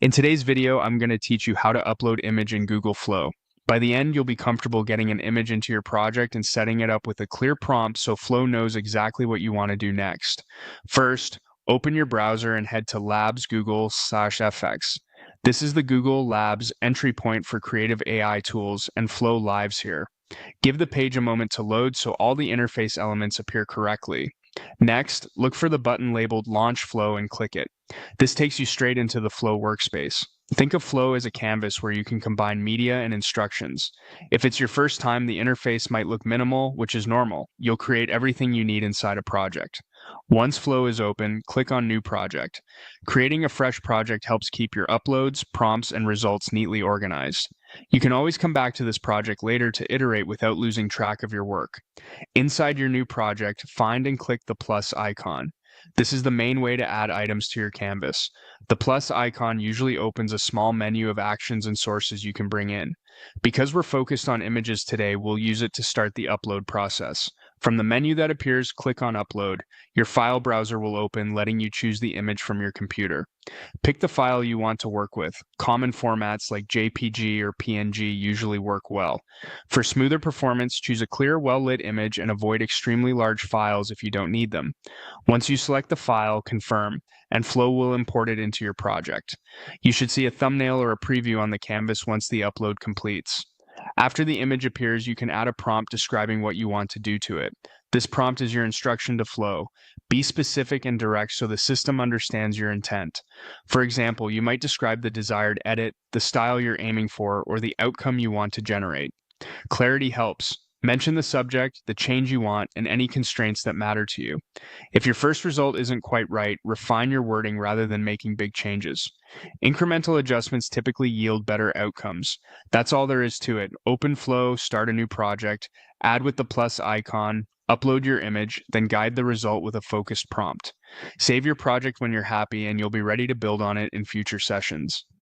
In today's video, I'm going to teach you how to upload image in Google Flow. By the end, you'll be comfortable getting an image into your project and setting it up with a clear prompt so Flow knows exactly what you want to do next. First, open your browser and head to labs.google/fx. This is the Google Labs entry point for creative AI tools, and Flow lives here. Give the page a moment to load so all the interface elements appear correctly. Next, look for the button labeled Launch Flow and click it. This takes you straight into the Flow workspace. Think of Flow as a canvas where you can combine media and instructions. If it's your first time, the interface might look minimal, which is normal. You'll create everything you need inside a project. Once Flow is open, click on New Project. Creating a fresh project helps keep your uploads, prompts, and results neatly organized. You can always come back to this project later to iterate without losing track of your work. Inside your new project, find and click the plus icon. This is the main way to add items to your canvas. The plus icon usually opens a small menu of actions and sources you can bring in. Because we're focused on images today, we'll use it to start the upload process. From the menu that appears, click on Upload. Your file browser will open, letting you choose the image from your computer. Pick the file you want to work with. Common formats like JPG or PNG usually work well. For smoother performance, choose a clear, well-lit image and avoid extremely large files if you don't need them. Once you select the file, confirm, and Flow will import it into your project. You should see a thumbnail or a preview on the canvas once the upload completes. After the image appears, you can add a prompt describing what you want to do to it. This prompt is your instruction to Flow. Be specific and direct so the system understands your intent. For example, you might describe the desired edit, the style you're aiming for, or the outcome you want to generate. Clarity helps. Mention the subject, the change you want, and any constraints that matter to you. If your first result isn't quite right, refine your wording rather than making big changes. Incremental adjustments typically yield better outcomes. That's all there is to it. Open Flow, start a new project, add with the plus icon, upload your image, then guide the result with a focused prompt. Save your project when you're happy and you'll be ready to build on it in future sessions.